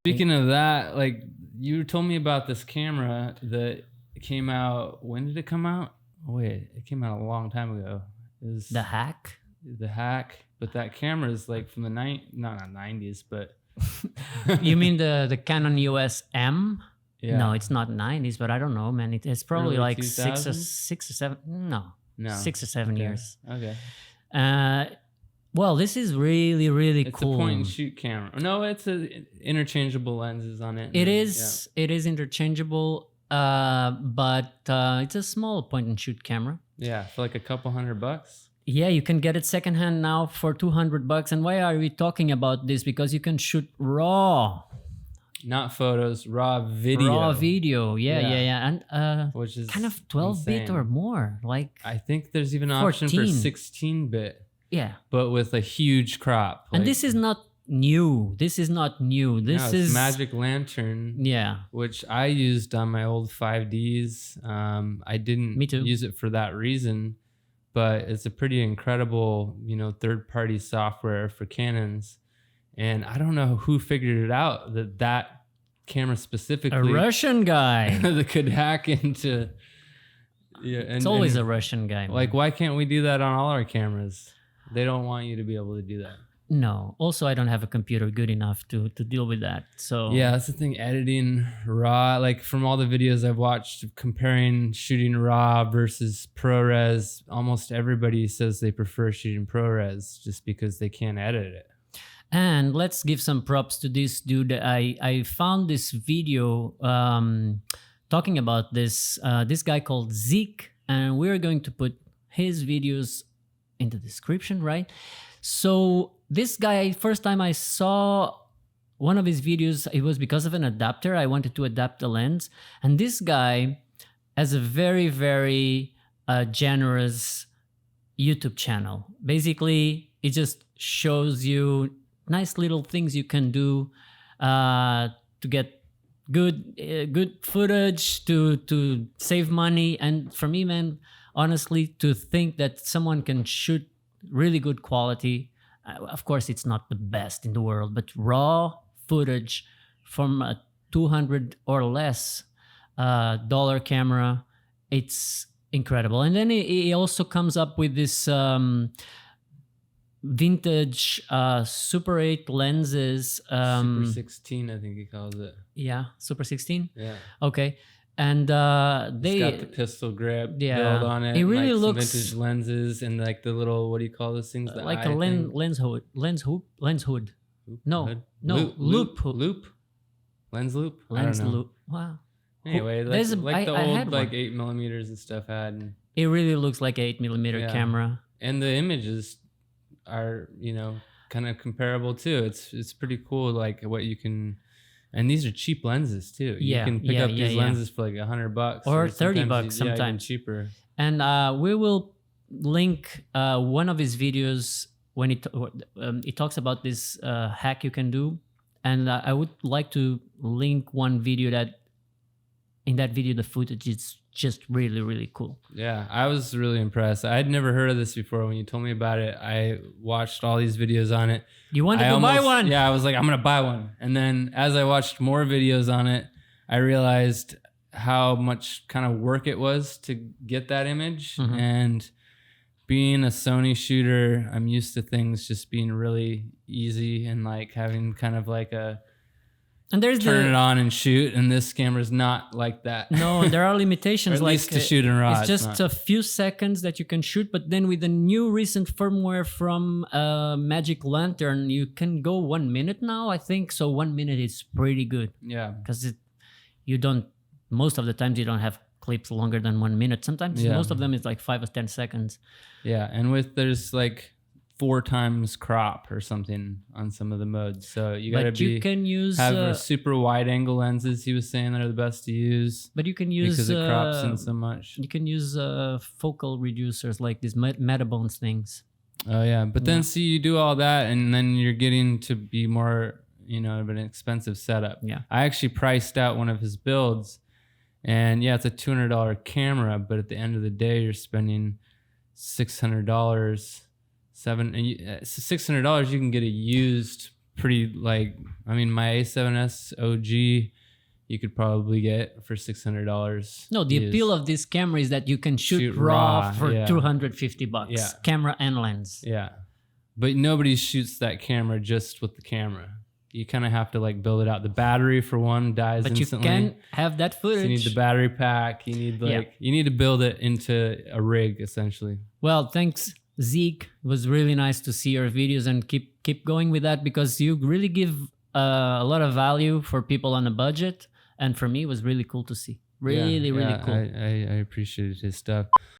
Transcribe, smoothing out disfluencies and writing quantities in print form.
Speaking of that, like you told me about this camera that came out. When did it come out? Oh, wait, it came out a long time ago. It was The Hack. The Hack, but that camera is like from the not 90s, but You mean the Canon EOS M? yeah. No, it's not 90s, but I don't know, man. It's probably Early like 6 or 2000s? 7. No, No. 6 or 7 Okay. years. Okay. Well, this is really, really It's cool. a point and shoot camera. No, it's interchangeable lenses on it. It is. It is interchangeable, but it's a small point and shoot camera. Yeah, for like a couple $100. Yeah, you can get it secondhand now for $200. And why are we talking about this? Because you can shoot raw. Not photos, raw video. Raw video, yeah. And which is kind of 12-bit or more. Like I think there's even an option for 16-bit. Yeah. But with a huge crop. And this is not new. This is not new. This is Magic Lantern. Yeah. Which I used on my old 5Ds. I didn't use it for that reason, but it's a pretty incredible, third-party software for Canons. And I don't know who figured it out that camera specifically. A Russian guy that could hack into. Yeah, it's always a Russian guy. Man. Like, why can't we do that on all our cameras? They don't want you to be able to do that. No. Also, I don't have a computer good enough to deal with that. So yeah, that's the thing. Editing raw, like from all the videos I've watched, comparing shooting raw versus ProRes, almost everybody says they prefer shooting ProRes just because they can't edit it. And let's give some props to this dude. I found this video talking about this guy called Zeke, and we're going to put his videos in the description, right? So this guy, first time I saw one of his videos, it was because of an adapter. I wanted to adapt the lens, and this guy has a very, very generous YouTube channel. Basically, it just shows you nice little things you can do to get good footage, to save money. And for me, man, honestly, to think that someone can shoot really good quality, of course it's not the best in the world, but raw footage from a $200 or less dollar camera, it's incredible. And then he also comes up with this vintage Super 8 lenses. Super 16, I think he calls it. Yeah, Super 16? Yeah. Okay. And it's got the pistol grip build on it. It really like looks some vintage lenses and like the little, what do you call those things? The like a lens hood. Lens hood. No, hood? No, loop. Lens loop. Lens loop. Wow. Anyway, like the old like 8mm and stuff had. And it really looks like an 8mm camera. And the images are kind of comparable too. It's pretty cool, like what you can. And these are cheap lenses too. You can pick up these lenses for like $100 or $30 sometimes. Even cheaper. And we will link one of his videos when he talks about this hack you can do. And I would like to link one video that in that video the footage is just really, really cool. Yeah, I was really impressed. I'd never heard of this before. When you told me about it, I watched all these videos on it. You wanted to buy one? Yeah, I was like, I'm going to buy one. And then as I watched more videos on it, I realized how much kind of work it was to get that image. Mm-hmm. And being a Sony shooter, I'm used to things just being really easy and like having kind of like a turn it on and shoot, and this camera's not like that. No, there are limitations. Or at least to shoot in RAW. It's just a few seconds that you can shoot, but then with the new recent firmware from Magic Lantern, you can go 1 minute now, I think. So 1 minute is pretty good. Yeah. Because most of the times you don't have clips longer than 1 minute. Sometimes most of them is like 5 or 10 seconds. Yeah, and there's like 4 times crop or something on some of the modes, so you gotta have a super wide angle lenses. He was saying that are the best to use, but you can use because it crops in so much. You can use focal reducers like these Metabones things. Oh yeah, but then see, you do all that, and then you're getting to be more of an expensive setup. Yeah, I actually priced out one of his builds, and yeah, it's a $200 camera, but at the end of the day, you're spending $600. $600 you can get a used pretty like, I mean, my A7S OG, you could probably get for $600. No, the appeal of this camera is that you can shoot raw for $250. Yeah. Camera and lens. Yeah. But nobody shoots that camera just with the camera. You kind of have to like build it out. The battery for one dies instantly. But you can have that footage. So you need the battery pack. You need you need to build it into a rig essentially. Well, thanks, Zeke. It was really nice to see your videos, and keep going with that, because you really give a lot of value for people on a budget. And for me, it was really cool to see. Really cool. I appreciated his stuff.